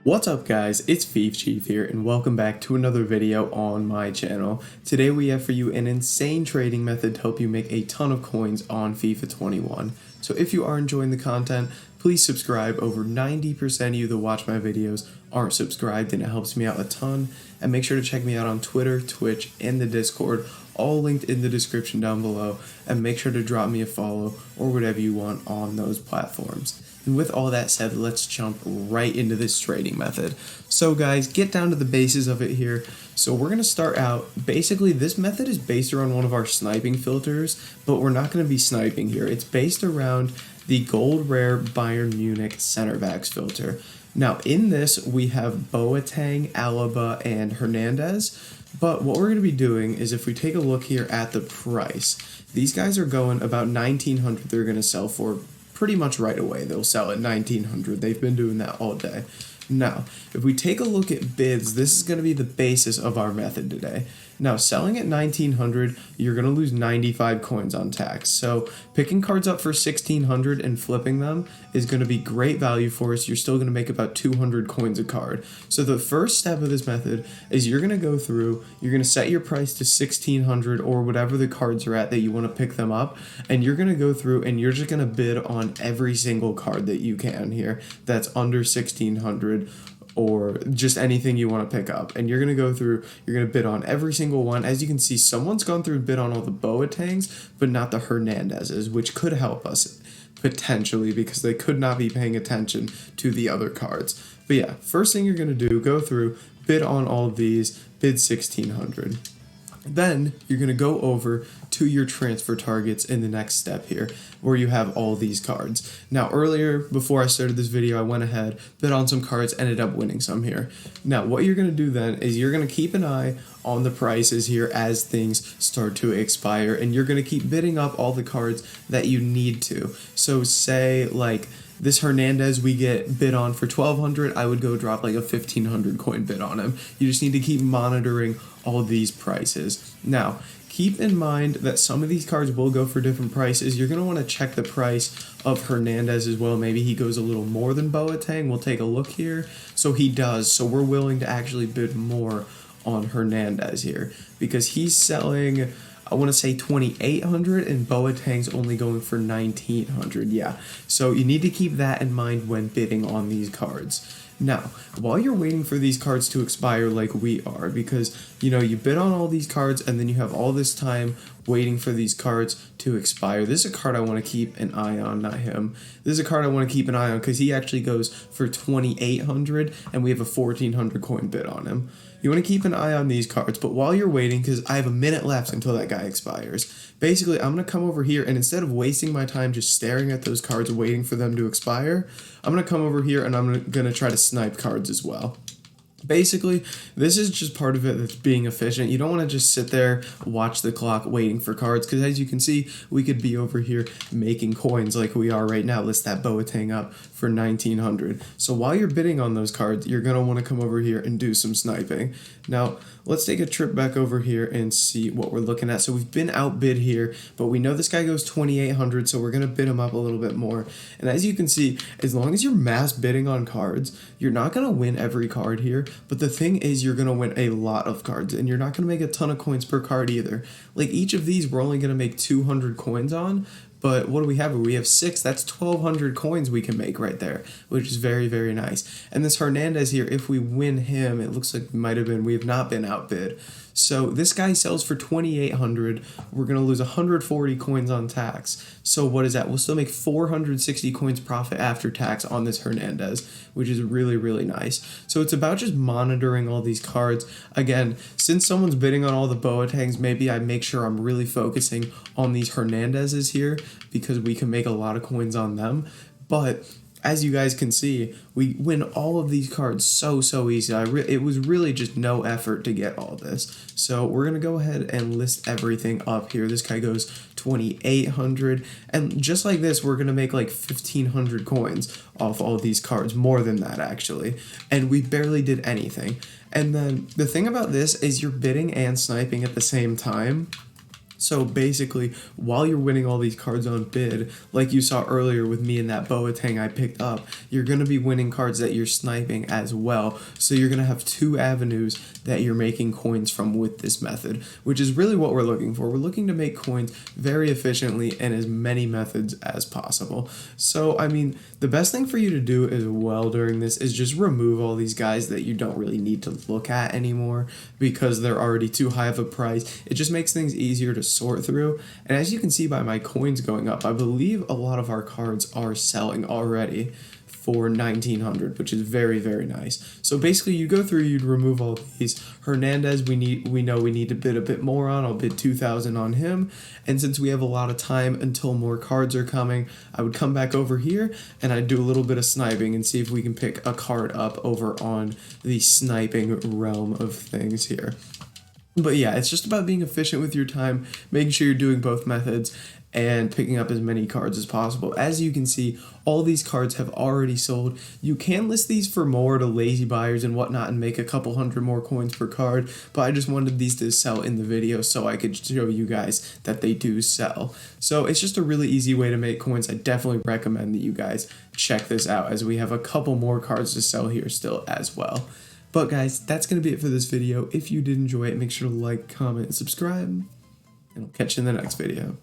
What's up guys, it's Chief here and welcome back to another video on my channel. Today we have for you an insane trading method to help you make a ton of coins on FIFA 21. So if you are enjoying the content, please subscribe. Over 90% of you that watch my videos aren't subscribed and it helps me out a ton. And make sure to check me out on Twitter, Twitch, and the Discord, all linked in the description down below. And make sure to drop me a follow or whatever you want on those platforms. And with all that said, let's jump right into this trading method. So guys, get down to the basis of it here. So we're going to start out, basically this method is based around one of our sniping filters, but we're not going to be sniping here. It's based around the gold rare Bayern Munich center backs filter. Now in this, we have Boateng, Alaba, and Hernandez. But what we're going to be doing is if we take a look here at the price, these guys are going about 1900 they're going to sell for pretty much right away. They'll sell at 1900. They've been doing that all day. Now, if we take a look at bids, this is going to be the basis of our method today. Now, selling at 1900, you're going to lose 95 coins on tax. So, picking cards up for 1600 and flipping them is going to be great value for us. You're still going to make about 200 coins a card. So, the first step of this method is you're going to go through, you're going to set your price to 1600 or whatever the cards are at that you want to pick them up, and you're going to go through and you're just going to bid on every single card that you can here that's under 1600 or just anything you want to pick up. And you're going to go through, you're going to bid on every single one. As you can see, someone's gone through and bid on all the Boatengs, but not the Hernandezes, which could help us potentially because they could not be paying attention to the other cards. But yeah, first thing you're going to do, go through, bid on all of these, bid 1600. Then you're going to go over to your transfer targets in the next step here, where you have all these cards. Now earlier, before I started this video, I went ahead, bid on some cards, ended up winning some here. Now what you're going to do then is you're going to keep an eye on the prices here as things start to expire, and you're going to keep bidding up all the cards that you need to. So say like this Hernandez we get bid on for 1200, I would go drop like a 1500 coin bid on him. You just need to keep monitoring all of these prices. Now, keep in mind that some of these cards will go for different prices. You're going to want to check the price of Hernandez as well. Maybe he goes a little more than Boateng. We'll take a look here. So he does. So we're willing to actually bid more on Hernandez here because he's selling, I want to say 2800 and Boateng's only going for 1900. Yeah, so you need to keep that in mind when bidding on these cards. Now, while you're waiting for these cards to expire like we are, because, you know, you bid on all these cards and then you have all this time waiting for these cards to expire. This is a card I want to keep an eye on, not him. This is a card I want to keep an eye on because he actually goes for 2800 and we have a 1400 coin bid on him. You want to keep an eye on these cards, but while you're waiting, because I have a minute left until that guy expires, basically I'm going to come over here and instead of wasting my time just staring at those cards waiting for them to expire, I'm going to come over here and I'm going to try to snipe cards as well. Basically, this is just part of it that's being efficient. You don't want to just sit there, watch the clock, waiting for cards, because as you can see, we could be over here making coins like we are right now. List that Boateng up for 1900. So while you're bidding on those cards, you're going to want to come over here and do some sniping. Now, let's take a trip back over here and see what we're looking at. So we've been outbid here, but we know this guy goes 2800, so we're going to bid him up a little bit more. And as you can see, as long as you're mass bidding on cards, you're not going to win every card here. But the thing is, you're going to win a lot of cards, and you're not going to make a ton of coins per card either. Like, each of these, we're only going to make 200 coins on, but what do we have? We have 6. That's 1200 coins we can make right there, which is very, very nice. And this Hernandez here, if we win him, it looks like we have not been outbid. So this guy sells for 2800. We're going to lose 140 coins on tax. So what is that? We'll still make 460 coins profit after tax on this Hernandez, which is really, really nice. So it's about just monitoring all these cards. Again, since someone's bidding on all the Boatengs, maybe I make sure I'm really focusing on these Hernandezes here because we can make a lot of coins on them. But as you guys can see, we win all of these cards so easy. It was really just no effort to get all this. So we're going to go ahead and list everything up here. This guy goes 2800. And just like this, we're going to make like 1500 coins off all of these cards. More than that, actually. And we barely did anything. And then the thing about this is you're bidding and sniping at the same time. So basically, while you're winning all these cards on bid, like you saw earlier with me and that Boateng I picked up, you're going to be winning cards that you're sniping as well. So you're going to have two avenues that you're making coins from with this method, which is really what we're looking for. We're looking to make coins very efficiently and as many methods as possible. So, I mean, the best thing for you to do as well during this is just remove all these guys that you don't really need to look at anymore because they're already too high of a price. It just makes things easier to sort through. And as you can see by my coins going up, I believe a lot of our cards are selling already for 1900, which is very, very nice. So basically you go through, you'd remove all these. Hernandez, we know we need to bid a bit more on. I'll bid 2,000 on him. And since we have a lot of time until more cards are coming, I would come back over here and I'd do a little bit of sniping and see if we can pick a card up over on the sniping realm of things here. But yeah, it's just about being efficient with your time, making sure you're doing both methods, and picking up as many cards as possible. As you can see, all these cards have already sold. You can list these for more to lazy buyers and whatnot and make a couple hundred more coins per card, but I just wanted these to sell in the video so I could show you guys that they do sell. So it's just a really easy way to make coins. I definitely recommend that you guys check this out as we have a couple more cards to sell here still as well. But guys, that's going to be it for this video. If you did enjoy it, make sure to like, comment, and subscribe, and I'll catch you in the next video.